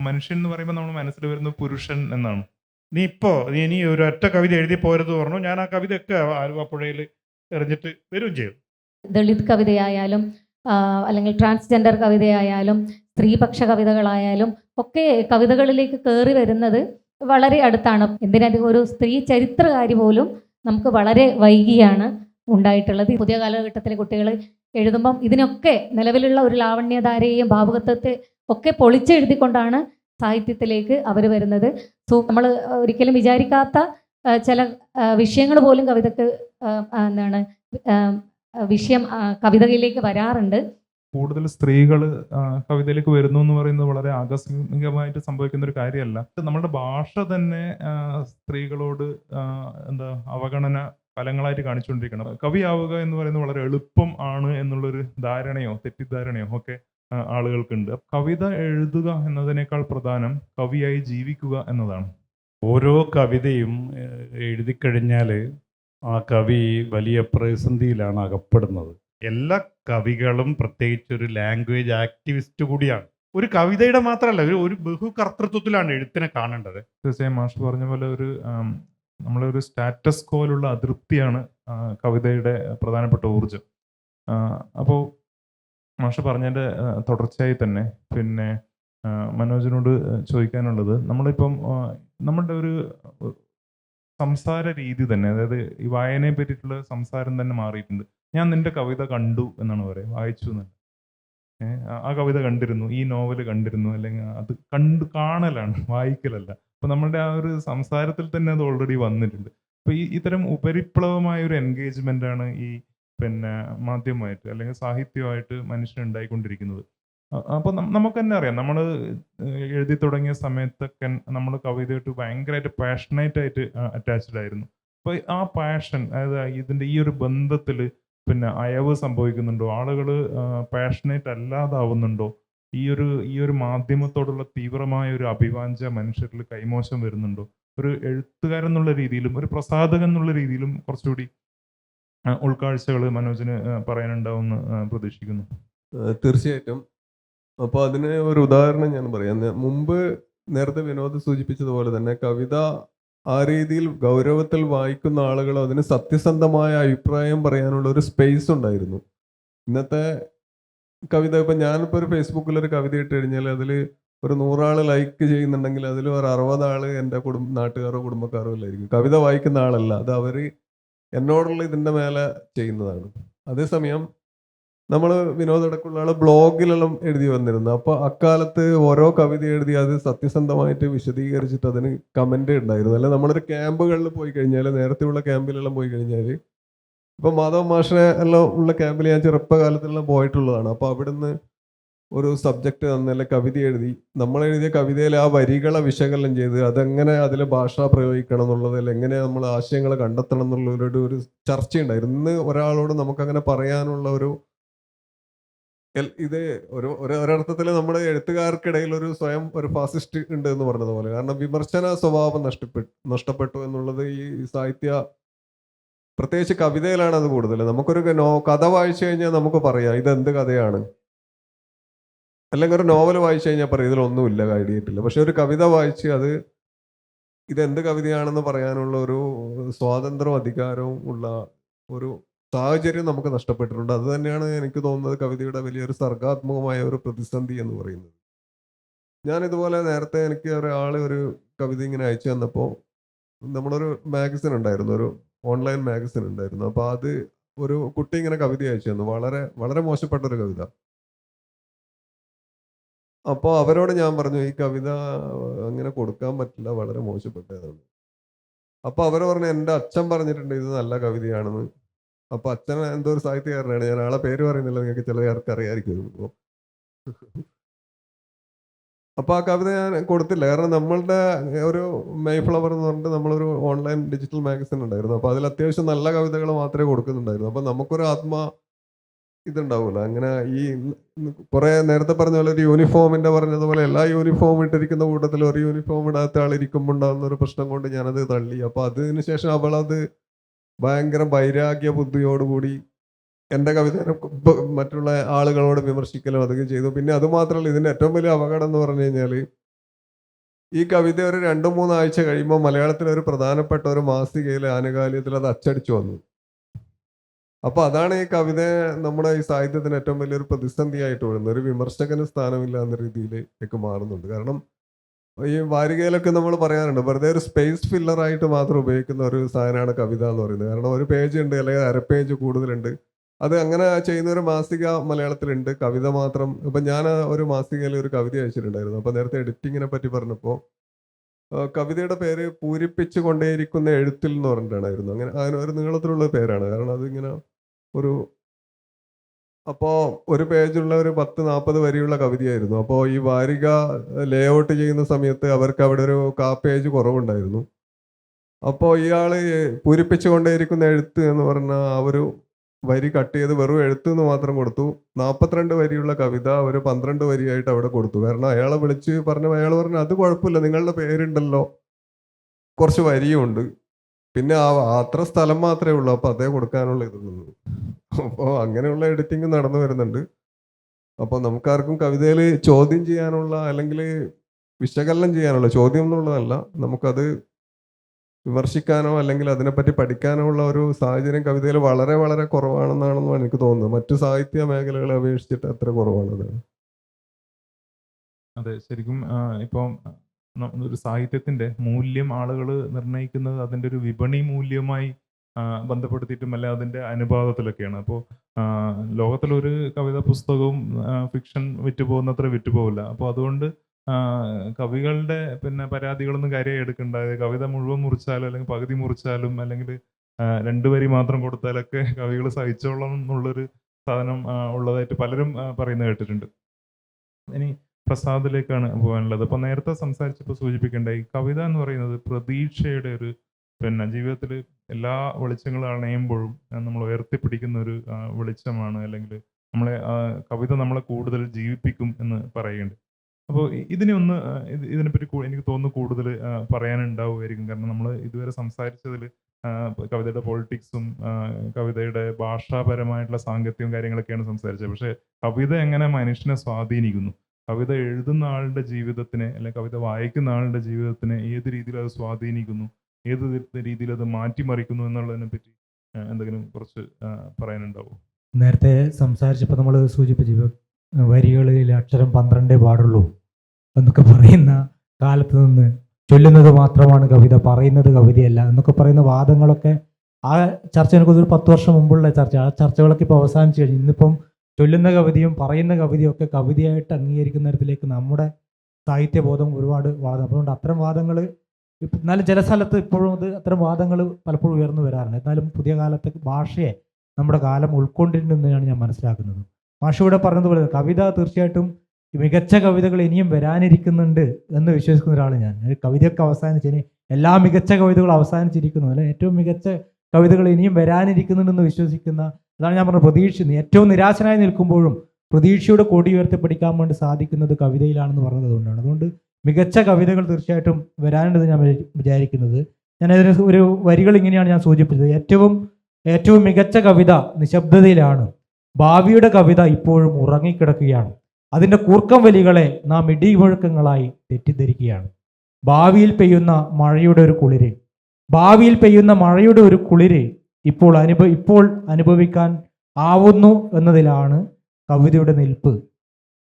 മനുഷ്യൻ എന്ന് പറയുമ്പോൾ നമ്മൾ മനസ്സിൽ വരുന്നത് പുരുഷൻ എന്നാണ്. നീ ഇനി ഒരു ഒറ്റ കവിത എഴുതി പോരുത് പറഞ്ഞു. ഞാൻ ആ കവിതയൊക്കെ ആലുവ പുഴയിൽ എറിഞ്ഞിട്ട് വരും ചെയ്തു. ദളിത് കവിതയായാലും അല്ലെങ്കിൽ ട്രാൻസ്ജെൻഡർ കവിതയായാലും സ്ത്രീപക്ഷ കവിതകളായാലും ഒക്കെ കവിതകളിലേക്ക് കയറി വരുന്നത് വളരെ അടുത്താണ്. എന്തിനധികം ഒരു സ്ത്രീ ചരിത്രകാരി പോലും നമുക്ക് വളരെ വൈകിയാണ് ഉണ്ടായിട്ടുള്ളത്. പുതിയ കാലഘട്ടത്തിലെ കുട്ടികൾ എഴുതുമ്പം ഇതിനൊക്കെ നിലവിലുള്ള ഒരു ലാവണ്യധാരയെയും ഭാവുകത്വത്തെ ഒക്കെ പൊളിച്ചെഴുതിക്കൊണ്ടാണ് സാഹിത്യത്തിലേക്ക് അവർ വരുന്നത്. നമ്മൾ ഒരിക്കലും വിചാരിക്കാത്ത ചില വിഷയങ്ങൾ പോലും കവിതക്ക് എന്താണ് വിഷയം കവിതയിലേക്ക് വരാറുണ്ട്. കൂടുതൽ സ്ത്രീകൾ കവിതയിലേക്ക് വരുന്നു എന്ന് പറയുന്നത് വളരെ ആകസ്മികമായിട്ട് സംഭവിക്കുന്ന ഒരു കാര്യമല്ല. നമ്മുടെ ഭാഷ തന്നെ സ്ത്രീകളോട് അവഗണന ഫലങ്ങളായിട്ട് കാണിച്ചുകൊണ്ടിരിക്കണം. കവിയാവുക എന്ന് പറയുന്നത് വളരെ എളുപ്പം ആണ് എന്നുള്ളൊരു ധാരണയോ തെറ്റിദ്ധാരണയോ ഒക്കെ ആളുകൾക്കുണ്ട്. കവിത എഴുതുക എന്നതിനേക്കാൾ പ്രധാനം കവിയായി ജീവിക്കുക എന്നതാണ്. ഓരോ കവിതയും എഴുതിക്കഴിഞ്ഞാൽ ആ കവി വലിയ പ്രതിസന്ധിയിലാണ് അകപ്പെടുന്നത്. എല്ലാ കവികളും പ്രത്യേകിച്ച് ഒരു ലാംഗ്വേജ് ആക്ടിവിസ്റ്റ് കൂടിയാണ്. ഒരു കവിതയുടെ മാത്രമല്ല, ഒരു ബഹുകർത്തൃത്വത്തിലാണ് എഴുത്തിനെ കാണേണ്ടത്. തീർച്ചയായും മാഷ് പറഞ്ഞ പോലെ നമ്മളൊരു സ്റ്റാറ്റസ് കോയിലുള്ള അതൃപ്തിയാണ് കവിതയുടെ പ്രധാനപ്പെട്ട ഊർജം. അപ്പോൾ മാഷ് പറഞ്ഞതിൻ്റെ തുടർച്ചയായി തന്നെ പിന്നെ മനോജിനോട് ചോദിക്കാനുള്ളത്, നമ്മളിപ്പം നമ്മളുടെ ഒരു സംസാര രീതി തന്നെ, അതായത് ഈ വായനയെ പറ്റിയിട്ടുള്ള സംസാരം തന്നെ മാറിയിട്ടുണ്ട്. ഞാൻ നിന്റെ കവിത കണ്ടു എന്നാണ് പറയുക, വായിച്ചു എന്നല്ല. ആ കവിത കണ്ടിരുന്നു, ഈ നോവൽ കണ്ടിരുന്നു, അല്ലെങ്കിൽ അത് കാണലാണ്, വായിക്കലല്ല. അപ്പൊ നമ്മളുടെ ആ ഒരു സംസാരത്തിൽ തന്നെ അത് ഓൾറെഡി വന്നിട്ടുണ്ട്. അപ്പൊ ഇത്തരം ഉപരിപ്ലവമായ ഒരു എൻഗേജ്മെന്റ് ആണ് ഈ മാധ്യമമായിട്ട് അല്ലെങ്കിൽ സാഹിത്യമായിട്ട് മനുഷ്യൻ ഉണ്ടായിക്കൊണ്ടിരിക്കുന്നത്. അപ്പോൾ നമുക്ക് തന്നെ അറിയാം, നമ്മൾ എഴുതി തുടങ്ങിയ സമയത്തൊക്കെ നമ്മൾ കവിതയായിട്ട് ഭയങ്കരമായിട്ട് പാഷനേറ്റ് ആയിട്ട് അറ്റാച്ച്ഡ് ആയിരുന്നു. അപ്പോൾ ആ പാഷൻ, അതായത് ഇതിൻ്റെ ഈ ഒരു ബന്ധത്തിൽ അയവ് സംഭവിക്കുന്നുണ്ടോ, ആളുകൾ പാഷനേറ്റ് അല്ലാതാവുന്നുണ്ടോ, ഈ ഒരു മാധ്യമത്തോടുള്ള തീവ്രമായ ഒരു അഭിവാഞ്ച മനുഷ്യരിൽ കൈമോശം വരുന്നുണ്ടോ, ഒരു എഴുത്തുകാരൻ എന്നുള്ള രീതിയിലും ഒരു പ്രസാധകൻ എന്നുള്ള രീതിയിലും കുറച്ചുകൂടി ഉൾക്കാഴ്ചകൾ മനോജിന് പറയാനുണ്ടാവുമെന്ന് പ്രതീക്ഷിക്കുന്നു. തീർച്ചയായിട്ടും. അപ്പോൾ അതിന് ഒരു ഉദാഹരണം ഞാൻ പറയാം. മുമ്പ് നേരത്തെ വിനോദ് സൂചിപ്പിച്ചതുപോലെ തന്നെ കവിത ആ രീതിയിൽ ഗൗരവത്തിൽ വായിക്കുന്ന ആളുകൾ അതിന് സത്യസന്ധമായ അഭിപ്രായം പറയാനുള്ള ഒരു സ്പേസ് ഉണ്ടായിരുന്നു. ഇന്നത്തെ കവിത, ഇപ്പം ഞാനിപ്പോൾ ഒരു ഫേസ്ബുക്കിലൊരു കവിത ഇട്ട് കഴിഞ്ഞാൽ അതിൽ ഒരു 100 ആൾ ലൈക്ക് ചെയ്യുന്നുണ്ടെങ്കിൽ അതിൽ ഒരു 60 ആൾ എൻ്റെ നാട്ടുകാരോ കുടുംബക്കാരോ അല്ലായിരിക്കും. കവിത വായിക്കുന്ന ആളല്ല, അത് അവർ എന്നോടുള്ള ഇതിൻ്റെ മേലെ ചെയ്യുന്നതാണ്. അതേസമയം നമ്മൾ വിനോദടക്കമുള്ള ആൾ ബ്ലോഗിലെല്ലാം എഴുതി വന്നിരുന്നു. അപ്പോൾ അക്കാലത്ത് ഓരോ കവിത എഴുതി അത് സത്യസന്ധമായിട്ട് വിശദീകരിച്ചിട്ട് അതിന് കമൻ്റ് ഉണ്ടായിരുന്നു. അല്ല, നമ്മളൊരു ക്യാമ്പുകളിൽ പോയി കഴിഞ്ഞാൽ, നേരത്തെയുള്ള ക്യാമ്പിലെല്ലാം പോയി കഴിഞ്ഞാൽ, ഇപ്പോൾ മാധവ് മാഷിനെ എല്ലാം ഉള്ള ക്യാമ്പിൽ ഞാൻ ചെറുപ്പകാലത്തെല്ലാം പോയിട്ടുള്ളതാണ്. അപ്പോൾ അവിടുന്ന് ഒരു സബ്ജക്റ്റ് തന്നല്ല കവിത എഴുതി, നമ്മൾ എഴുതിയ കവിതയിൽ ആ വരികളെ വിശകലനം ചെയ്ത് അതെങ്ങനെ അതിലെ ഭാഷ പ്രയോഗിക്കണം എന്നുള്ളതിൽ എങ്ങനെ നമ്മൾ ആശയങ്ങളെ കണ്ടെത്തണം എന്നുള്ളവരുടെ ഒരു ചർച്ചയുണ്ടായിരുന്നു. ഇന്ന് ഒരാളോട് നമുക്കങ്ങനെ പറയാനുള്ള ഇത് ഒരർത്ഥത്തിൽ നമ്മുടെ എഴുത്തുകാർക്കിടയിൽ ഒരു സ്വയം ഒരു ഫാസിസ്റ്റ് ഉണ്ട് എന്ന് പറഞ്ഞതുപോലെ. കാരണം വിമർശന സ്വഭാവം നഷ്ടപ്പെട്ടു എന്നുള്ളത് ഈ സാഹിത്യ, പ്രത്യേകിച്ച് കവിതയിലാണ് അത് കൂടുതൽ. നമുക്കൊരു കഥ വായിച്ചു കഴിഞ്ഞാൽ നമുക്ക് പറയാം ഇതെന്ത് കഥയാണ്, അല്ലെങ്കിൽ ഒരു നോവൽ വായിച്ചു കഴിഞ്ഞാൽ പറയാം ഇതിലൊന്നുമില്ല, കാര്യമായിട്ടില്ല. പക്ഷെ ഒരു കവിത വായിച്ച് അത് ഇതെന്ത് കവിതയാണെന്ന് പറയാനുള്ള ഒരു സ്വാതന്ത്ര്യവും അധികാരവും ഉള്ള ഒരു സാഹചര്യം നമുക്ക് നഷ്ടപ്പെട്ടിട്ടുണ്ട്. അത് തന്നെയാണ് എനിക്ക് തോന്നുന്നത് കവിതയുടെ വലിയൊരു സർഗാത്മകമായ ഒരു പ്രതിസന്ധി എന്ന് പറയുന്നത്. ഞാനിതുപോലെ നേരത്തെ എനിക്ക് ഒരു കവിത ഇങ്ങനെ അയച്ചു തന്നപ്പോൾ, നമ്മളൊരു മാഗസിൻ ഉണ്ടായിരുന്നു, ഒരു ഓൺലൈൻ മാഗസിൻ ഉണ്ടായിരുന്നു. അപ്പോൾ അത് ഒരു കുട്ടി ഇങ്ങനെ കവിത അയച്ചു തന്നു, വളരെ വളരെ മോശപ്പെട്ടൊരു കവിത. അപ്പോൾ അവരോട് ഞാൻ പറഞ്ഞു ഈ കവിത അങ്ങനെ കൊടുക്കാൻ പറ്റില്ല, വളരെ മോശപ്പെട്ടതാണ്. അപ്പോൾ അവർ പറഞ്ഞു എൻ്റെ അച്ഛൻ പറഞ്ഞിട്ടുണ്ട് ഇത് നല്ല കവിതയാണെന്ന്. അപ്പോൾ അച്ഛൻ എന്തോ ഒരു സാഹിത്യകാരനാണ്, ഞാൻ ആളെ പേര് പറയുന്നില്ല, നിങ്ങൾക്ക് ചിലർക്ക് അറിയാമായിരിക്കും. അപ്പോൾ ആ കവിത ഞാൻ കൊടുത്തില്ല. കാരണം നമ്മളുടെ ഒരു മെയ് ഫ്ലവർ എന്ന് പറഞ്ഞിട്ട് നമ്മളൊരു ഓൺലൈൻ ഡിജിറ്റൽ മാഗസിൻ ഉണ്ടായിരുന്നു. അപ്പോൾ അതിൽ അത്യാവശ്യം നല്ല കവിതകൾ മാത്രമേ കൊടുക്കുന്നുണ്ടായിരുന്നു. അപ്പോൾ നമുക്കൊരു ഇതുണ്ടാവില്ല. അങ്ങനെ ഈ കുറേ നേരത്തെ പറഞ്ഞ പോലെ ഒരു യൂണിഫോമിൻ്റെ പറഞ്ഞതുപോലെ എല്ലാ യൂണിഫോം ഇട്ടിരിക്കുന്ന കൂട്ടത്തിൽ ഒരു യൂണിഫോം ഇടാത്ത ആളിരിക്കുമ്പോൾ ഉണ്ടാകുന്ന ഒരു പ്രശ്നം കൊണ്ട് ഞാനത് തള്ളി. അപ്പോൾ അതിന് ശേഷം അവളത് ഭയങ്കര വൈരാഗ്യ ബുദ്ധിയോടുകൂടി എൻ്റെ കവിതയെ മറ്റുള്ള ആളുകളോട് വിമർശിക്കലും അതൊക്കെ ചെയ്തു. പിന്നെ അതുമാത്രമല്ല, ഇതിൻ്റെ ഏറ്റവും വലിയ അപകടം എന്ന് പറഞ്ഞു കഴിഞ്ഞാൽ ഈ കവിത ഒരു 2-3 ആഴ്ച കഴിയുമ്പോൾ മലയാളത്തിലെ ഒരു പ്രധാനപ്പെട്ട ഒരു മാസികയിൽ ആനുകാലികത്തിൽ അത് അച്ചടിച്ചു വന്നു. അപ്പൊ അതാണ് ഈ കവിത നമ്മുടെ ഈ സാഹിത്യത്തിന് ഏറ്റവും വലിയൊരു പ്രതിസന്ധിയായിട്ട് വരുന്നത്. ഒരു വിമർശകന് സ്ഥാനമില്ല എന്ന രീതിയിലേക്ക് മാറുന്നുണ്ട്. കാരണം ഈ വാരികയിലൊക്കെ നമ്മൾ പറയാറുണ്ട്, വെറുതെ ഒരു സ്പേസ് ഫില്ലറായിട്ട് മാത്രം ഉപയോഗിക്കുന്ന ഒരു സാധനമാണ് കവിത എന്ന് പറയുന്നത്. കാരണം ഒരു പേജ് ഉണ്ട്, അല്ലെങ്കിൽ 1/2 പേജ് കൂടുതലുണ്ട്. അത് അങ്ങനെ ചെയ്യുന്ന ഒരു മാസിക മലയാളത്തിലുണ്ട്. കവിത മാത്രം. ഇപ്പം ഞാൻ ഒരു മാസികയിൽ ഒരു കവിത അയച്ചിട്ടുണ്ടായിരുന്നു. അപ്പോൾ നേരത്തെ എഡിറ്റിങ്ങിനെ പറ്റി പറഞ്ഞപ്പോൾ കവിതയുടെ പേര് പൂരിപ്പിച്ചു കൊണ്ടേയിരിക്കുന്ന എഴുത്തിൽ എന്ന് പറഞ്ഞിട്ടായിരുന്നു. അങ്ങനെ ഒരു നീളത്തിലുള്ള പേരാണ്. കാരണം അതിങ്ങനെ ഒരു അപ്പോൾ ഒരു പേജുള്ള ഒരു 10-40 വരിയുള്ള കവിതയായിരുന്നു. അപ്പോൾ ഈ വാരിക ലേ ഔട്ട് ചെയ്യുന്ന സമയത്ത് അവർക്ക് അവിടെ ഒരു പേജ് കുറവുണ്ടായിരുന്നു. അപ്പോൾ ഇയാൾ പൂരിപ്പിച്ചുകൊണ്ടേയിരിക്കുന്ന എഴുത്ത് എന്ന് പറഞ്ഞ ആ ഒരു വരി കട്ട് ചെയ്ത് വെറും എഴുത്ത് എന്ന് മാത്രം കൊടുത്തു. 42 വരിയുള്ള കവിത ഒരു 12 വരിയായിട്ട് അവിടെ കൊടുത്തു. കാരണം അയാളെ വിളിച്ച് അയാൾ പറഞ്ഞു, അത് കുഴപ്പമില്ല, നിങ്ങളുടെ പേരുണ്ടല്ലോ, കുറച്ച് വരിയുണ്ട്, പിന്നെ അത്ര സ്ഥലം മാത്രമേ ഉള്ളൂ, അപ്പോൾ അതേ കൊടുക്കാനുള്ള ഇതുള്ളൂ. അപ്പോൾ അങ്ങനെയുള്ള എഡിറ്റിംഗ് നടന്നു വരുന്നുണ്ട്. അപ്പോൾ നമുക്കാർക്കും കവിതയിൽ ചോദ്യം ചെയ്യാനുള്ള അല്ലെങ്കിൽ വിശകലനം ചെയ്യാനുള്ള, ചോദ്യം എന്നുള്ളതല്ല, നമുക്കത് വിമർശിക്കാനോ അല്ലെങ്കിൽ അതിനെപ്പറ്റി പഠിക്കാനോ ഉള്ള ഒരു സാഹചര്യം കവിതയിൽ വളരെ വളരെ കുറവാണെന്നാണെന്നാണ് എനിക്ക് തോന്നുന്നത്. മറ്റു സാഹിത്യ മേഖലകളെ അപേക്ഷിച്ചിട്ട് അത്ര കുറവാണത്. അതെ, ശരിക്കും ഇപ്പം ഒരു സാഹിത്യത്തിന്റെ മൂല്യം ആളുകൾ നിർണ്ണയിക്കുന്നത് അതിൻ്റെ ഒരു വിപണി മൂല്യമായി ബന്ധപ്പെടുത്തിയിട്ടും അല്ല അതിൻ്റെ അനുപാതത്തിലൊക്കെയാണ്. അപ്പോൾ ലോകത്തിലൊരു കവിതാ പുസ്തകവും ഫിക്ഷൻ വിറ്റുപോകുന്നത്ര വിറ്റുപോകില്ല. അപ്പോൾ അതുകൊണ്ട് കവികളുടെ പിന്നെ പരാതികളൊന്നും കാര്യമായി എടുക്കണ്ട. കവിത മുഴുവൻ മുറിച്ചാലും അല്ലെങ്കിൽ പകുതി മുറിച്ചാലും അല്ലെങ്കിൽ 2 വരി മാത്രം കൊടുത്താലൊക്കെ കവികൾ സഹിച്ചോളണം എന്നുള്ളൊരു സാധനം ഉള്ളതായിട്ട് പലരും പറയുന്നത് കേട്ടിട്ടുണ്ട്. ഇനി പ്രസാദിലേക്കാണ് പോകാനുള്ളത്. അപ്പോൾ നേരത്തെ സംസാരിച്ചപ്പോൾ സൂചിപ്പിക്കേണ്ടായി, കവിത എന്ന് പറയുന്നത് പ്രതീക്ഷയുടെ ഒരു പിന്നെ ജീവിതത്തിൽ എല്ലാ വെളിച്ചങ്ങളും അണയുമ്പോഴും നമ്മൾ ഉയർത്തിപ്പിടിക്കുന്ന ഒരു വെളിച്ചമാണ്. അല്ലെങ്കിൽ കവിത നമ്മളെ കൂടുതൽ ജീവിപ്പിക്കും എന്ന് പറയുന്നുണ്ട്. അപ്പോൾ ഇതിനെ ഒന്ന് ഇതിനെപ്പറ്റി എനിക്ക് തോന്നുന്നു കൂടുതൽ പറയാനുണ്ടാവുമായിരിക്കും. കാരണം നമ്മൾ ഇതുവരെ സംസാരിച്ചതിൽ കവിതയുടെ പൊളിറ്റിക്സും കവിതയുടെ ഭാഷാപരമായിട്ടുള്ള സാങ്കത്യവും കാര്യങ്ങളൊക്കെയാണ് സംസാരിച്ചത്. പക്ഷേ കവിത എങ്ങനെ മനുഷ്യനെ സ്വാധീനിക്കുന്നു, കവിത എഴുതുന്ന ആളുടെ ജീവിതത്തിനെ അല്ലെങ്കിൽ കവിത വായിക്കുന്ന ആളുടെ ജീവിതത്തിനെ ഏത് രീതിയിൽ അത് സ്വാധീനിക്കുന്നു, ഏത് രീതിയിൽ അത് മാറ്റിമറിക്കുന്നു എന്നുള്ളതിനെ പറ്റി എന്തെങ്കിലും കുറച്ച് പറയാനുണ്ടാവും? നേരത്തെ സംസാരിച്ചപ്പോൾ നമ്മൾ സൂചിപ്പിച്ചു വരികളിൽ അക്ഷരം 12 പാടുള്ളൂ എന്നൊക്കെ പറയുന്ന കാലത്ത് നിന്ന് ചൊല്ലുന്നത് മാത്രമാണ് കവിത, പറയുന്നത് കവിതയല്ല എന്നൊക്കെ പറയുന്ന വാദങ്ങളൊക്കെ ആ ചർച്ച എനിക്കൊരു 10 വർഷം മുമ്പുള്ള ചർച്ച, ആ ചർച്ചകളൊക്കെ ഇപ്പോൾ അവസാനിച്ചു കഴിഞ്ഞു. ഇന്നിപ്പം ചൊല്ലുന്ന കവിതയും പറയുന്ന കവിതയും ഒക്കെ കവിതയായിട്ട് അംഗീകരിക്കുന്ന തരത്തിലേക്ക് നമ്മുടെ സാഹിത്യബോധം ഒരുപാട് വാദം. അതുകൊണ്ട് അത്തരം വാദങ്ങൾ എന്നാലും ചില സ്ഥലത്ത് ഇപ്പോഴും അത്തരം വാദങ്ങൾ പലപ്പോഴും ഉയർന്നു വരാറുണ്ട്. എന്നാലും പുതിയ കാലത്ത് ഭാഷയെ നമ്മുടെ കാലം ഉൾക്കൊണ്ടിട്ടുണ്ടെന്നാണ് ഞാൻ മനസ്സിലാക്കുന്നത്. മാഷൂടെ പറഞ്ഞതുപോലെ കവിത തീർച്ചയായിട്ടും മികച്ച കവിതകൾ ഇനിയും വരാനിരിക്കുന്നുണ്ട് എന്ന് വിശ്വസിക്കുന്ന ഒരാൾ ഞാൻ. കവിതയൊക്കെ അവസാനിച്ച് എല്ലാ മികച്ച കവിതകളും അവസാനിച്ചിരിക്കുന്നു, അല്ലെ ഏറ്റവും മികച്ച കവിതകൾ ഇനിയും വരാനിരിക്കുന്നുണ്ടെന്ന് വിശ്വസിക്കുന്ന, അതാണ് ഞാൻ പറഞ്ഞത്, പ്രതീക്ഷിക്കുന്നു. ഏറ്റവും നിരാശനായി നിൽക്കുമ്പോഴും പ്രതീക്ഷയുടെ കൊടി ഉയർത്തിപ്പിടിക്കാൻ വേണ്ടി സാധിക്കുന്നത് കവിതയിലാണെന്ന് പറഞ്ഞത് കൊണ്ടാണ്. അതുകൊണ്ട് മികച്ച കവിതകൾ തീർച്ചയായിട്ടും വരാനുണ്ടെന്ന് ഞാൻ വിചാരിക്കുന്നത്. ഞാനതിന് ഒരു വരികൾ ഇങ്ങനെയാണ് ഞാൻ സൂചിപ്പിച്ചത്. ഏറ്റവും മികച്ച കവിത നിശബ്ദതയിലാണ്, ഭാവിയുടെ കവിത ഇപ്പോഴും ഉറങ്ങിക്കിടക്കുകയാണ്, അതിൻ്റെ കൂർക്കം വലികളെ നാം ഇടിമുഴക്കങ്ങളായി തെറ്റിദ്ധരിക്കുകയാണ്. ഭാവിയിൽ പെയ്യുന്ന മഴയുടെ ഒരു കുളിര് ഇപ്പോൾ അനുഭവിക്കാൻ ആവുന്നു എന്നതിലാണ് കവിതയുടെ നിൽപ്പ്.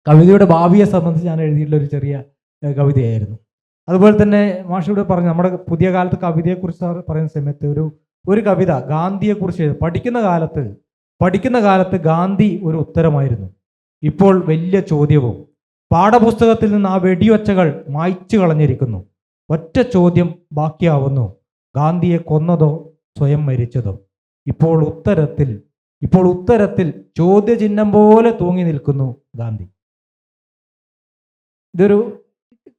കവിതയുടെ ഭാവിയെ സംബന്ധിച്ച് ഞാൻ എഴുതിയിട്ടുള്ള ഒരു ചെറിയ കവിതയായിരുന്നു. അതുപോലെ തന്നെ മാഷിവിടെ പറഞ്ഞു, നമ്മുടെ പുതിയ കാലത്ത് കവിതയെക്കുറിച്ച് പറയുന്ന സമയത്ത് ഒരു കവിത ഗാന്ധിയെക്കുറിച്ച് പഠിക്കുന്ന കാലത്ത് ഗാന്ധി ഒരു ഉത്തരമായിരുന്നു, ഇപ്പോൾ വലിയ ചോദ്യവും. പാഠപുസ്തകത്തിൽ നിന്ന് ആ വെടിയൊച്ചകൾ മായ്ച്ചു കളഞ്ഞിരിക്കുന്നു. ഒറ്റ ചോദ്യം ബാക്കിയാവുന്നു, ഗാന്ധിയെ കൊന്നതോ സ്വയം മരിച്ചതോ? ഇപ്പോൾ ഉത്തരത്തിൽ ചോദ്യചിഹ്നം പോലെ തൂങ്ങി നിൽക്കുന്നു ഗാന്ധി. ഇതൊരു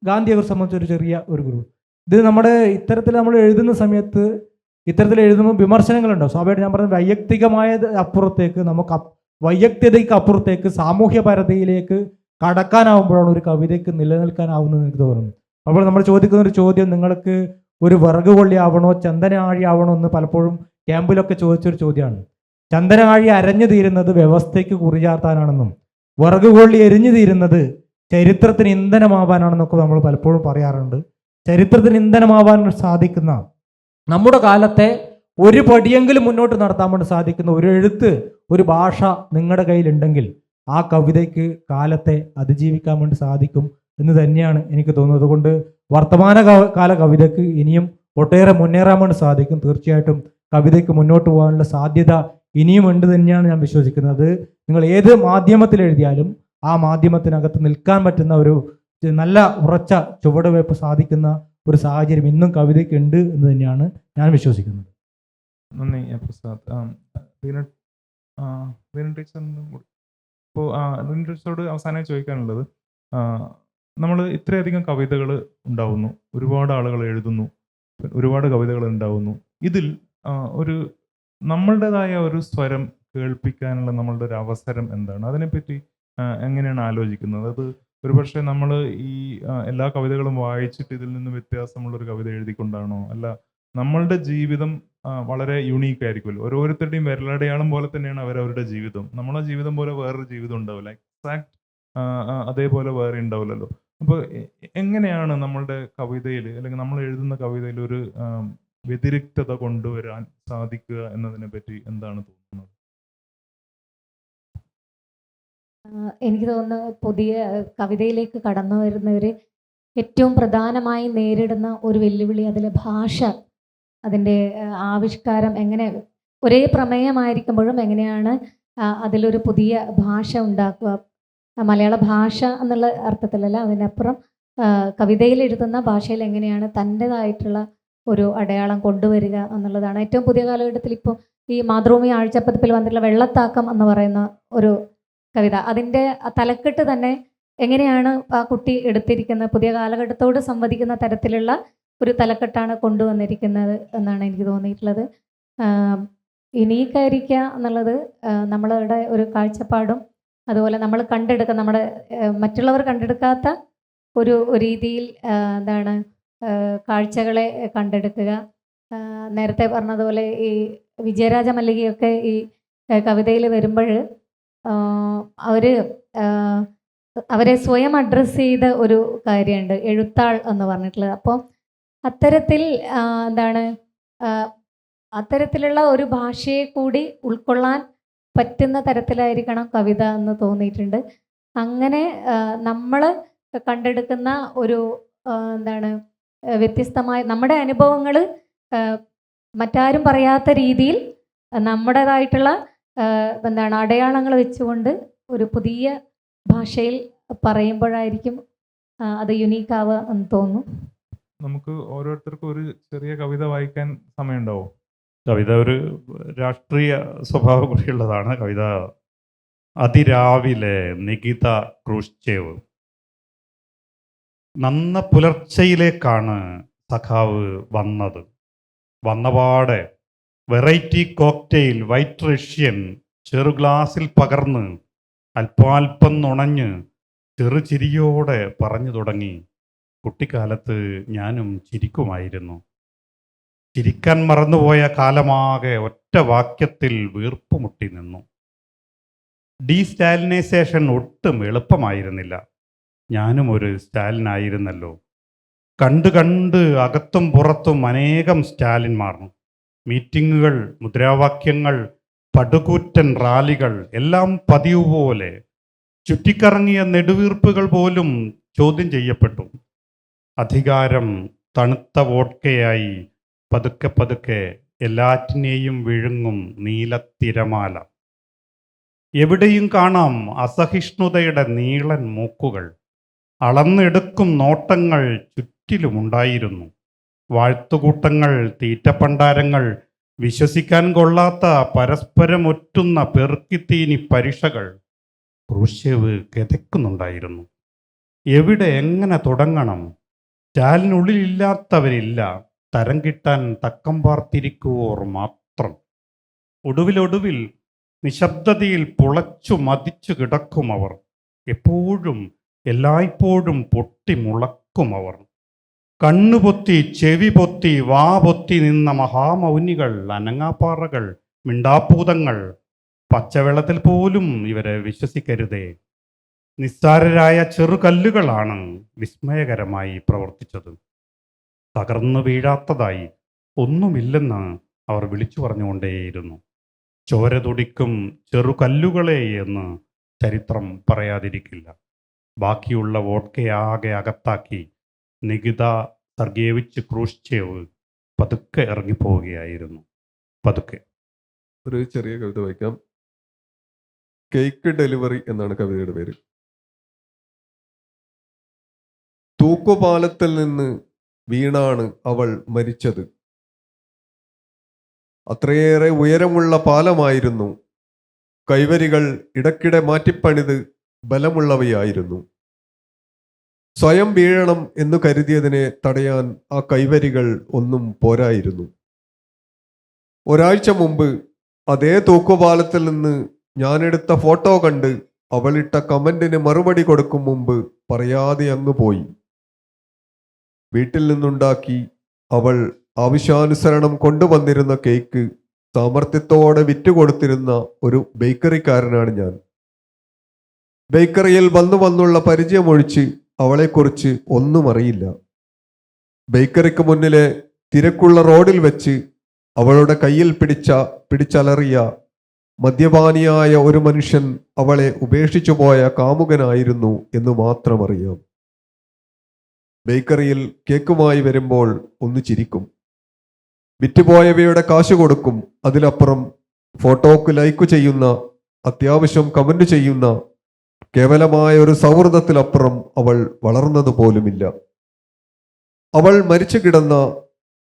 ഗാന്ധിയെക്കുറിച്ച് സംബന്ധിച്ചൊരു ചെറിയ ഒരു ഗ്രൂപ്പ്. ഇത് നമ്മുടെ ഇത്തരത്തിൽ നമ്മൾ എഴുതുന്ന സമയത്ത് ഇത്തരത്തിൽ എഴുതുമ്പോൾ വിമർശനങ്ങളുണ്ടാവും. സ്വാഭാവികമായിട്ട് ഞാൻ പറഞ്ഞ വൈയക്തികമായത് അപ്പുറത്തേക്ക് വൈയക്തികതയ്ക്ക് അപ്പുറത്തേക്ക് സാമൂഹ്യ പരതയിലേക്ക് കടക്കാനാവുമ്പോഴാണ് ഒരു കവിതയ്ക്ക് നിലനിൽക്കാനാവുന്നത് എനിക്ക് തോന്നുന്നു. അപ്പോൾ നമ്മൾ ചോദിക്കുന്ന ഒരു ചോദ്യം, നിങ്ങൾക്ക് ഒരു വിറക് കൊള്ളിയാവണോ ചന്ദനാഴിയാവണോ എന്ന് പലപ്പോഴും ക്യാമ്പിലൊക്കെ ചോദിച്ചൊരു ചോദ്യമാണ്. ചന്ദനാഴി അരഞ്ഞു തീരുന്നത് വ്യവസ്ഥയ്ക്ക് കുറിചാർത്താനാണെന്നും വിറക് കൊള്ളി എരിഞ്ഞു തീരുന്നത് ചരിത്രത്തിന് ഇന്ധനമാവാനാണെന്നൊക്കെ നമ്മൾ പലപ്പോഴും പറയാറുണ്ട്. ചരിത്രത്തിന് ഇന്ധനമാവാൻ സാധിക്കുന്ന, നമ്മുടെ കാലത്തെ ഒരു പടിയെങ്കിലും മുന്നോട്ട് നടത്താൻ വേണ്ടി സാധിക്കുന്ന ഒരു എഴുത്ത്, ഒരു ഭാഷ നിങ്ങളുടെ കയ്യിലുണ്ടെങ്കിൽ ആ കവിതയ്ക്ക് കാലത്തെ അതിജീവിക്കാൻ വേണ്ടി സാധിക്കും എന്ന് തന്നെയാണ് എനിക്ക് തോന്നുന്നത്. അതുകൊണ്ട് കാല കവിതയ്ക്ക് ഇനിയും ഒട്ടേറെ മുന്നേറാൻ വേണ്ടി സാധിക്കും. തീർച്ചയായിട്ടും കവിതയ്ക്ക് മുന്നോട്ട് പോകാനുള്ള സാധ്യത ഇനിയും ഉണ്ട് തന്നെയാണ് ഞാൻ വിശ്വസിക്കുന്നത്. നിങ്ങൾ ഏത് മാധ്യമത്തിൽ എഴുതിയാലും ആ മാധ്യമത്തിനകത്ത് നിൽക്കാൻ പറ്റുന്ന ഒരു നല്ല ഉറച്ച ചുവടുവയ്പ് സാധിക്കുന്ന ഒരു സാഹചര്യം ഇന്നും കവിതയ്ക്ക് ഉണ്ട് എന്ന് തന്നെയാണ് ഞാൻ വിശ്വസിക്കുന്നത്. നന്ദി പ്രസാദ്. ഇപ്പോൾ ടീച്ചറോട് അവസാനമായി ചോദിക്കാനുള്ളത്, നമ്മൾ ഇത്രയധികം കവിതകൾ ഉണ്ടാവുന്നു, ഒരുപാട് ആളുകൾ എഴുതുന്നു, ഒരുപാട് കവിതകൾ ഉണ്ടാവുന്നു. ഇതിൽ ഒരു നമ്മളുടേതായ ഒരു സ്വരം കേൾപ്പിക്കാനുള്ള നമ്മളുടെ ഒരു അവസരം എന്താണ്? അതിനെപ്പറ്റി എങ്ങനെയാണ് ആലോചിക്കുന്നത്? അത് ഒരുപക്ഷെ നമ്മൾ ഈ എല്ലാ കവിതകളും വായിച്ചിട്ട് ഇതിൽ നിന്ന് വ്യത്യാസമുള്ളൊരു കവിത എഴുതിക്കൊണ്ടാണോ? അല്ല, നമ്മളുടെ ജീവിതം വളരെ യുണീക്ക് ആയിരിക്കുമല്ലോ. ഓരോരുത്തരുടെയും വിരലടയാളം പോലെ തന്നെയാണ് അവരവരുടെ ജീവിതം. നമ്മളെ ജീവിതം പോലെ വേറൊരു ജീവിതം ഉണ്ടാവില്ല. എക്സാക്ട് അതേപോലെ വേറെ ഉണ്ടാവില്ലല്ലോ. അപ്പോൾ എങ്ങനെയാണ് നമ്മളുടെ കവിതയിൽ, അല്ലെങ്കിൽ നമ്മൾ എഴുതുന്ന കവിതയിൽ ഒരു വ്യതിരിക്തത കൊണ്ടുവരാൻ സാധിക്കുക എന്നതിനെ പറ്റി എന്താണ് തോന്നുന്നത്? എനിക്ക് തോന്നുന്നു പുതിയ കവിതയിലേക്ക് കടന്നു വരുന്നവർ ഏറ്റവും പ്രധാനമായി നേരിടുന്ന ഒരു വെല്ലുവിളി അതിലെ ഭാഷ, അതിൻ്റെ ആവിഷ്കാരം, എങ്ങനെ ഒരേ പ്രമേയമായിരിക്കുമ്പോഴും എങ്ങനെയാണ് അതിലൊരു പുതിയ ഭാഷ ഉണ്ടാക്കുക. മലയാള ഭാഷ എന്നുള്ള അർത്ഥത്തിലല്ല, അതിനപ്പുറം കവിതയിൽ എഴുതുന്ന ഭാഷയിൽ എങ്ങനെയാണ് തൻ്റെതായിട്ടുള്ള ഒരു അടയാളം കൊണ്ടുവരിക എന്നുള്ളതാണ്. ഏറ്റവും പുതിയ കാലഘട്ടത്തിൽ ഇപ്പോൾ ഈ മാതൃഭൂമി ആഴ്ചപ്പതിപ്പിൽ വന്നിട്ടുള്ള വെള്ളത്താക്കം എന്ന് പറയുന്ന ഒരു കവിത, അതിൻ്റെ തലക്കെട്ട് തന്നെ എങ്ങനെയാണ് ആ കുട്ടി എടുത്തിരിക്കുന്നത്, പുതിയ കാലഘട്ടത്തോട് സംവദിക്കുന്ന തരത്തിലുള്ള ഒരു തലക്കെട്ടാണ് കൊണ്ടുവന്നിരിക്കുന്നത് എന്നാണ് എനിക്ക് തോന്നിയിട്ടുള്ളത്. യുണീക്കായിരിക്കുക എന്നുള്ളത് നമ്മളുടെ ഒരു കാഴ്ചപ്പാടും അതുപോലെ നമ്മൾ കണ്ടെടുക്കുന്ന, നമ്മുടെ മറ്റുള്ളവർ കണ്ടെടുക്കാത്ത ഒരു രീതിയിൽ എന്താണ് കാഴ്ചകളെ കണ്ടെടുക്കുക. നേരത്തെ പറഞ്ഞതുപോലെ ഈ വിജയരാജ മല്ലികയൊക്കെ ഈ കവിതയിൽ വരുമ്പോൾ അവരെ സ്വയം അഡ്രസ്സ് ചെയ്ത ഒരു കാര്യമുണ്ട്, എഴുത്താൾ എന്ന് പറഞ്ഞിട്ടുള്ളത്. അപ്പോൾ അത്തരത്തിൽ എന്താണ് അത്തരത്തിലുള്ള ഒരു ഭാഷയെ കൂടി ഉൾക്കൊള്ളാൻ പറ്റുന്ന തരത്തിലായിരിക്കണം കവിത എന്ന് തോന്നിയിട്ടുണ്ട്. അങ്ങനെ നമ്മൾ കണ്ടെടുക്കുന്ന ഒരു എന്താണ് വ്യത്യസ്തമായ നമ്മുടെ അനുഭവങ്ങൾ മറ്റാരും പറയാത്ത രീതിയിൽ നമ്മുടേതായിട്ടുള്ള എന്താണ് അടയാളങ്ങൾ വെച്ചുകൊണ്ട് ഒരു പുതിയ ഭാഷയിൽ പറയുമ്പോഴായിരിക്കും അത് യുണീക്കാവുക എന്ന് തോന്നുന്നു. നമുക്ക് ഓരോരുത്തർക്കും ഒരു ചെറിയ കവിത വായിക്കാൻ സമയമുണ്ടാവോ? കവിത ഒരു രാഷ്ട്രീയ സ്വഭാവം കൂടിയുള്ളതാണ്. കവിത അതിരാവിലെ നികിത ക്രൂഷ്ചേവ്. നന്ന പുലർച്ചയിലേക്കാണ് സഖാവ് വന്നത്. വന്നപാടെ വെറൈറ്റി കോക്ടെയിൽ വൈറ്റ് റഷ്യൻ ചെറു ഗ്ലാസിൽ പകർന്ന് അല്പാൽപ്പം നുണഞ്ഞ് ചെറുചിരിയോടെ പറഞ്ഞു തുടങ്ങി, കുട്ടിക്കാലത്ത് ഞാനും ചിരിക്കുമായിരുന്നു. ചിരിക്കാൻ മറന്നുപോയ കാലമാകെ ഒറ്റ വാക്യത്തിൽ വീർപ്പുമുട്ടി നിന്നു. ഡീസ്റ്റാലിനൈസേഷൻ ഒട്ടും എളുപ്പമായിരുന്നില്ല. ഞാനും ഒരു സ്റ്റാലിനായിരുന്നല്ലോ. കണ്ട് കണ്ട് അകത്തും പുറത്തും അനേകം സ്റ്റാലിന്മാർ. മീറ്റിങ്ങുകൾ, മുദ്രാവാക്യങ്ങൾ, പടുകൂറ്റൻ റാലികൾ എല്ലാം പതിവ് പോലെ. ചുറ്റിക്കറങ്ങിയ നെടുവീർപ്പുകൾ പോലും ചോദ്യം ചെയ്യപ്പെട്ടു. അധികാരം തണുത്ത വോഡ്കയായി പതുക്കെ പതുക്കെ എല്ലാറ്റിനെയും വിഴുങ്ങും നീലത്തിരമാല. എവിടെയും കാണാം അസഹിഷ്ണുതയുടെ നീളൻ മൂക്കുകൾ. അളന്നെടുക്കും നോട്ടങ്ങൾ ചുറ്റിലുമുണ്ടായിരുന്നു. വാഴ്ത്തുകൂട്ടങ്ങൾ, തീറ്റപ്പണ്ടാരങ്ങൾ, വിശ്വസിക്കാൻ കൊള്ളാത്ത പരസ്പരം ഒറ്റുന്ന പെറുക്കിത്തീനി പരീക്ഷകൾ. ക്രൂഷ്ചേവ് കിതയ്ക്കുന്നുണ്ടായിരുന്നു. എവിടെ, എങ്ങനെ തുടങ്ങണം? സ്റ്റാലിനുള്ളിലില്ലാത്തവരില്ല, തരം കിട്ടാൻ തക്കം പാർത്തിരിക്കുവോർ മാത്രം. ഒടുവിൽ നിശബ്ദതയിൽ പുളച്ചു മതിച്ചു കിടക്കും അവർ. എപ്പോഴും എല്ലായ്പ്പോഴും പൊട്ടി മുളക്കും അവർ. കണ്ണുപൊത്തി, ചെവി പൊത്തി, വാ പൊത്തി നിന്ന മഹാമൗനികൾ, അനങ്ങാപ്പാറകൾ, മിണ്ടാപ്പൂതങ്ങൾ. പച്ചവെള്ളത്തിൽ പോലും ഇവരെ വിശ്വസിക്കരുതേ. നിസ്സാരരായ ചെറുകല്ലുകളാണ് വിസ്മയകരമായി പ്രവർത്തിച്ചത്. തകർന്നു വീഴാത്തതായി ഒന്നുമില്ലെന്ന് അവർ വിളിച്ചു പറഞ്ഞുകൊണ്ടേയിരുന്നു. ചോര തുടിക്കും ചെറുകല്ലുകളെ എന്ന് ചരിത്രം പറയാതിരിക്കില്ല. ബാക്കിയുള്ള വോഡ്കയാകെ അകത്താക്കി നികിത സർഗേവിച്ച് ക്രൂഷ്ചേവ് പതുക്കെ ഇറങ്ങിപ്പോവുകയായിരുന്നു. പതുക്കെ. ഒരു ചെറിയ കവിത വായിക്കാം. കേക്ക് ഡെലിവറി എന്നാണ് കവിതയുടെ പേര്. തൂക്കുപാലത്തിൽ നിന്ന് വീണാണ് അവൾ മരിച്ചത്. അത്രയേറെ ഉയരമുള്ള പാലമായിരുന്നു. കൈവരികൾ ഇടയ്ക്കിടെ മാറ്റിപ്പണിത് ബലമുള്ളവയായിരുന്നു. സ്വയം വീഴണം എന്നു കരുതിയതിനെ തടയാൻ ആ കൈവരികൾ ഒന്നും പോരായിരുന്നു. ഒരാഴ്ച മുമ്പ് അതേ തൂക്കുപാലത്തിൽ നിന്ന് ഞാനെടുത്ത ഫോട്ടോ കണ്ട് അവളിട്ട കമന്റിന് മറുപടി കൊടുക്കും മുമ്പ് പറയാതെ അങ്ങ് പോയി. വീട്ടിൽ നിന്നുണ്ടാക്കി അവൾ ആവശ്യാനുസരണം കൊണ്ടുവന്നിരുന്ന കേക്ക് സാമർത്ഥ്യത്തോടെ വിറ്റുകൊടുത്തിരുന്ന ഒരു ബേക്കറിക്കാരനാണ് ഞാൻ. ബേക്കറിയിൽ വന്നുള്ള പരിചയമൊഴിച്ച് അവളെക്കുറിച്ച് ഒന്നും അറിയില്ല. ബേക്കറിക്ക് മുന്നിലെ തിരക്കുള്ള റോഡിൽ വെച്ച് അവളുടെ കയ്യിൽ പിടിച്ചലറിയ മദ്യപാനിയായ ഒരു മനുഷ്യൻ അവളെ ഉപേക്ഷിച്ചു പോയ കാമുകനായിരുന്നു എന്ന് മാത്രം അറിയാം. ബേക്കറിയിൽ കേക്കുമായി വരുമ്പോൾ ഒന്ന് ചിരിക്കും. വിറ്റുപോയവയുടെ കാശ് കൊടുക്കും. അതിലപ്പുറം ഫോട്ടോക്ക് ലൈക്ക് ചെയ്യുന്ന, അത്യാവശ്യം കമന്റ് ചെയ്യുന്ന കേവലമായ ഒരു സൗഹൃദത്തിലപ്പുറം അവൾ വളർന്നത് പോലുമില്ല. അവൾ മരിച്ചു കിടന്ന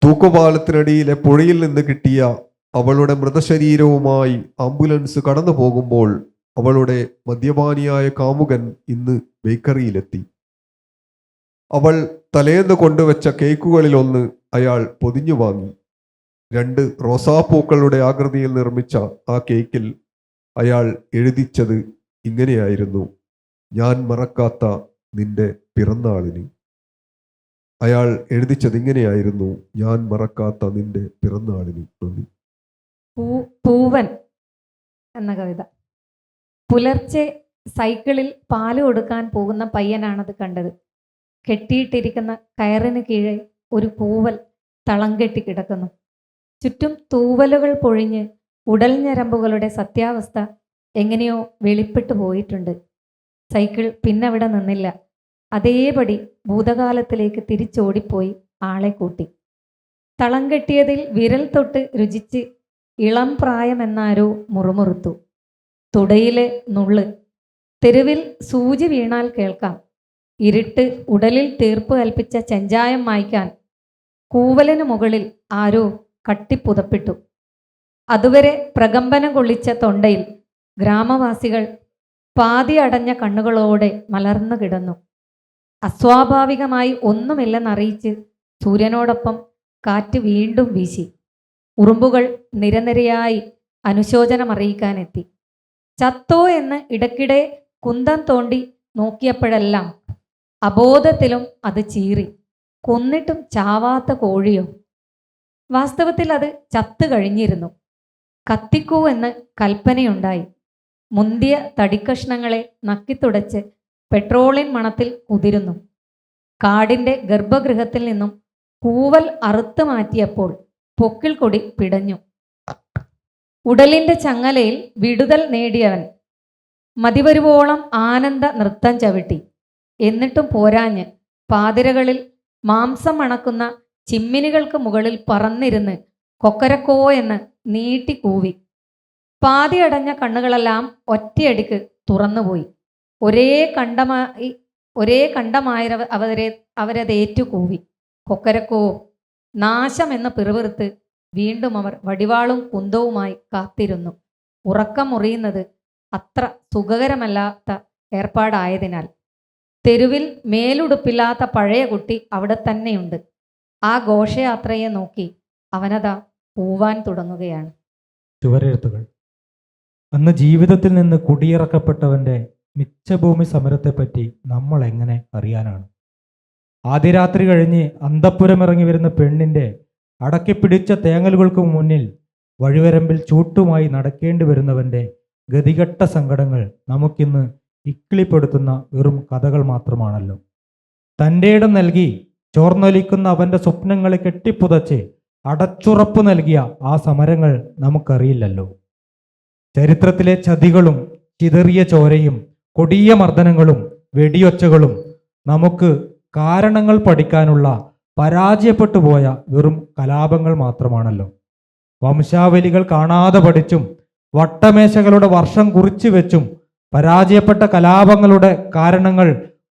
തൂക്കുപാലത്തിനടിയിലെ പുഴയിൽ നിന്ന് കിട്ടിയ അവളുടെ മൃതശരീരവുമായി ആംബുലൻസ് കടന്നു പോകുമ്പോൾ അവളുടെ മദ്യപാനിയായ കാമുകൻ ഇന്ന് ബേക്കറിയിലെത്തി. അവൾ തലേന്ന് കൊണ്ടുവച്ച കേക്കുകളിലൊന്ന് അയാൾ പൊതിഞ്ഞു വാങ്ങി. 2 റോസാപ്പൂക്കളുടെ ആകൃതിയിൽ നിർമ്മിച്ച ആ കേക്കിൽ അയാൾ എഴുതിച്ചത് ഇങ്ങനെയായിരുന്നു: ഞാൻ മറക്കാത്ത നിന്റെ പിറന്നാളിന്. അയാൾ എഴുതിച്ചത് ഇങ്ങനെയായിരുന്നു: ഞാൻ മറക്കാത്ത നിന്റെ പിറന്നാളിന് നന്ദി. പൂവൻ എന്ന കവിത. പുലർച്ചെ സൈക്കിളിൽ പാല് കൊടുക്കാൻ പോകുന്ന പയ്യനാണത് കണ്ടത്. കെട്ടിയിട്ടിരിക്കുന്ന കയറിന് കീഴെ ഒരു പൂവൽ തളം കെട്ടി കിടക്കുന്നു. ചുറ്റും തൂവലുകൾ പൊഴിഞ്ഞ് ഉടൽ ഞരമ്പുകളുടെ സത്യാവസ്ഥ എങ്ങനെയോ വെളിപ്പെട്ടു പോയിട്ടുണ്ട്. സൈക്കിൾ പിന്നവിടെ നിന്നില്ല. അതേപടി ഭൂതകാലത്തിലേക്ക് തിരിച്ചോടിപ്പോയി ആളെ കൂട്ടി. തളം കെട്ടിയതിൽ വിരൽ തൊട്ട് രുചിച്ച് ഇളം പ്രായമെന്നാരോ മുറുമുറുത്തു. തുടയിലെ നുള്ള്. തെരുവിൽ സൂചി വീണാൽ കേൾക്കാം. ഇരുട്ട് ഉടലിൽ തീർപ്പ് കൽപ്പിച്ച ചെഞ്ചായം മായ്ക്കാൻ കൂവലിന് മുകളിൽ ആരോ കട്ടിപ്പുതപ്പിട്ടു. അതുവരെ പ്രകമ്പനം കൊള്ളിച്ച തൊണ്ടയിൽ ഗ്രാമവാസികൾ പാതി അടഞ്ഞ കണ്ണുകളോടെ മലർന്നു കിടന്നു. അസ്വാഭാവികമായി ഒന്നുമില്ലെന്നറിയിച്ച് സൂര്യനോടൊപ്പം കാറ്റ് വീണ്ടും വീശി. ഉറുമ്പുകൾ നിരനിരയായി അനുശോചനമറിയിക്കാനെത്തി. ചത്തോ എന്ന് ഇടയ്ക്കിടെ കുന്തം തോണ്ടി നോക്കിയപ്പോഴെല്ലാം അബോധത്തിലും അത് ചീറി. കൊന്നിട്ടും ചാവാത്ത കോഴിയോ? വാസ്തവത്തിൽ അത് ചത്തു കഴിഞ്ഞിരുന്നു. കത്തിക്കൂ എന്ന് കൽപ്പനയുണ്ടായി. മുന്തിയ തടിക്കഷ്ണങ്ങളെ നക്കിത്തുടച്ച് പെട്രോളിൻ മണത്തിൽ കുതിരുന്നു. കാടിൻ്റെ ഗർഭഗൃഹത്തിൽ നിന്നും കൂവൽ അറുത്ത് മാറ്റിയപ്പോൾ പൊക്കിൾ കൊടി പിടഞ്ഞു. ഉടലിൻ്റെ ചങ്ങലയിൽ വിടുതൽ നേടിയവൻ മതിവരുവോളം ആനന്ദ നൃത്തം ചവിട്ടി. എന്നിട്ടും പോരാഞ്ഞ് പാതിരകളിൽ മാംസം മണക്കുന്ന ചിമ്മിനികൾക്ക് മുകളിൽ പറന്നിരുന്ന് കൊക്കരക്കോ എന്ന് നീട്ടിക്കൂവി. പാതിയടഞ്ഞ കണ്ണുകളെല്ലാം ഒറ്റയടിക്ക് തുറന്നുപോയി. ഒരേ കണ്ടമായ അവരതേറ്റു കൂവി. കൊക്കരക്കോ, നാശമെന്ന് പിറുപിറുത്ത് വീണ്ടും അവർ വടിവാളും കുന്തവുമായി കാത്തിരുന്നു. ഉറക്കം മുറിയുന്നത് അത്ര സുഖകരമല്ലാത്ത ഏർപ്പാടായതിനാൽ. തെരുവിൽ മേലുടുപ്പില്ലാത്ത പഴയ കുട്ടി അവിടെ തന്നെയുണ്ട്. ആ ഘോഷയാത്രയെ നോക്കി അവനതാ പൂവാൻ തുടങ്ങുകയാണ്. ചുവരെഴുത്തുകൾ. അന്ന് ജീവിതത്തിൽ നിന്ന് കുടിയിറക്കപ്പെട്ടവൻ്റെ മിച്ചഭൂമി സമരത്തെപ്പറ്റി നമ്മൾ എങ്ങനെ അറിയാനാണ്? ആദ്യ രാത്രി കഴിഞ്ഞ് അന്തഃപുരമിറങ്ങി വരുന്ന പെണ്ണിൻ്റെ അടക്കിപ്പിടിച്ച തേങ്ങലുകൾക്ക് മുന്നിൽ വഴിവരമ്പിൽ ചൂട്ടുമായി നടക്കേണ്ടി വരുന്നവൻ്റെ ഗതികെട്ട സങ്കടങ്ങൾ നമുക്കിന്ന് ഇക്കിളിപ്പെടുത്തുന്ന വെറും കഥകൾ മാത്രമാണല്ലോ. തൻ്റെ ഇടം നൽകി ചോർന്നൊലിക്കുന്ന അവൻ്റെ സ്വപ്നങ്ങളെ കെട്ടിപ്പുതച്ച് അടച്ചുറപ്പ് നൽകിയ ആ സമരങ്ങൾ നമുക്കറിയില്ലല്ലോ. ചരിത്രത്തിലെ ചതികളും ചിതറിയ ചോരയും കൊടിയ മർദ്ദനങ്ങളും വെടിയൊച്ചകളും നമുക്ക് കാരണങ്ങൾ പഠിക്കാനുള്ള പരാജയപ്പെട്ടു പോയ വെറും കലാപങ്ങൾ മാത്രമാണല്ലോ. വംശാവലികൾ കാണാതെ പഠിച്ചും വട്ടമേശകളുടെ വർഷം കുറിച്ചു വെച്ചും പരാജയപ്പെട്ട കലാപങ്ങളുടെ കാരണങ്ങൾ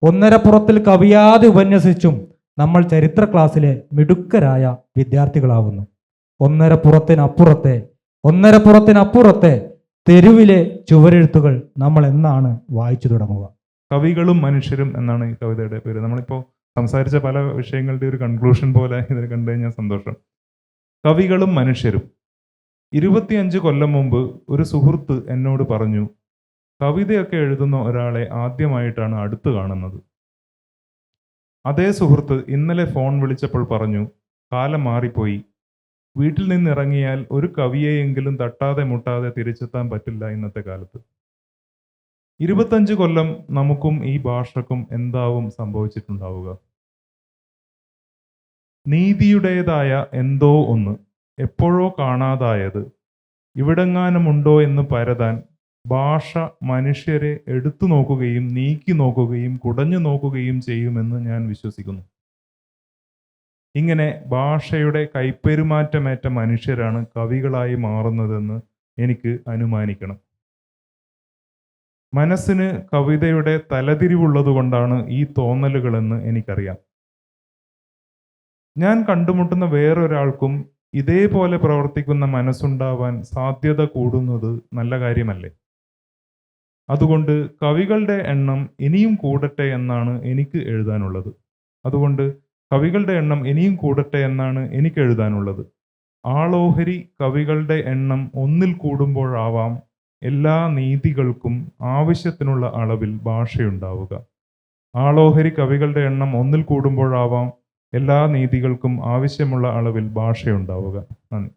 ഒന്നരപ്പുറത്തിൽ കവിയാതെ ഉപന്യസിച്ചും നമ്മൾ ചരിത്ര ക്ലാസ്സിലെ മിടുക്കരായ വിദ്യാർത്ഥികളാവുന്നു. ഒന്നരപ്പുറത്തിനപ്പുറത്തെ തെരുവിലെ ചുവരെഴുത്തുകൾ നമ്മൾ എന്നാണ് വായിച്ചു തുടങ്ങുക? കവികളും മനുഷ്യരും എന്നാണ് ഈ കവിതയുടെ പേര്. നമ്മളിപ്പോൾ സംസാരിച്ച പല വിഷയങ്ങളുടെ ഒരു കൺക്ലൂഷൻ പോലെ ഇതിനെ കണ്ടു കഴിഞ്ഞാൽ സന്തോഷം. കവികളും മനുഷ്യരും. 25 കൊല്ലം മുമ്പ് ഒരു സുഹൃത്ത് എന്നോട് പറഞ്ഞു, കവിതയൊക്കെ എഴുതുന്ന ഒരാളെ ആദ്യമായിട്ടാണ് അടുത്ത് കാണുന്നത്. അതേ സുഹൃത്ത് ഇന്നലെ ഫോൺ വിളിച്ചപ്പോൾ പറഞ്ഞു, കാലം മാറിപ്പോയി, വീട്ടിൽ നിന്നിറങ്ങിയാൽ ഒരു കവിയെയെങ്കിലും തട്ടാതെ മുട്ടാതെ തിരിച്ചെത്താൻ പറ്റില്ല ഇന്നത്തെ കാലത്ത്. 25 കൊല്ലം നമുക്കും ഈ ഭാഷക്കും എന്താവും സംഭവിച്ചിട്ടുണ്ടാവുക? നീതിയുടേതായ എന്തോ ഒന്ന്, എപ്പോഴോ കാണാതായത്, ഇവിടെങ്ങാനുമുണ്ടോ എന്ന് പരതാൻ ഭാഷ മനുഷ്യരെ എടുത്തു നോക്കുകയും നീക്കി നോക്കുകയും കുടഞ്ഞു നോക്കുകയും ചെയ്യുമെന്ന് ഞാൻ വിശ്വസിക്കുന്നു. ഇങ്ങനെ ഭാഷയുടെ കൈപ്പെരുമാറ്റമേറ്റ മനുഷ്യരാണ് കവികളായി മാറുന്നതെന്ന് എനിക്ക് അനുമാനിക്കണം. മനസ്സിന് കവിതയുടെ തലതിരിവുള്ളതുകൊണ്ടാണ് ഈ തോന്നലുകളെന്ന് എനിക്കറിയാം. ഞാൻ കണ്ടുമുട്ടുന്ന വേറൊരാൾക്കും ഇതേപോലെ പ്രവർത്തിക്കുന്ന മനസ്സുണ്ടാവാൻ സാധ്യത കൂടുന്നത് നല്ല കാര്യമല്ലേ? അതുകൊണ്ട് കവികളുടെ എണ്ണം ഇനിയും കൂടട്ടെ എന്നാണ് എനിക്ക് എഴുതാനുള്ളത്. ആളോഹരി കവികളുടെ എണ്ണം ഒന്നിൽ കൂടുമ്പോഴാവാം എല്ലാ നീതികൾക്കും ആവശ്യത്തിനുള്ള അളവിൽ ഭാഷയുണ്ടാവുക. ആളോഹരി കവികളുടെ എണ്ണം ഒന്നിൽ കൂടുമ്പോഴാവാം എല്ലാ നീതികൾക്കും ആവശ്യമുള്ള അളവിൽ ഭാഷയുണ്ടാവുക. നന്ദി.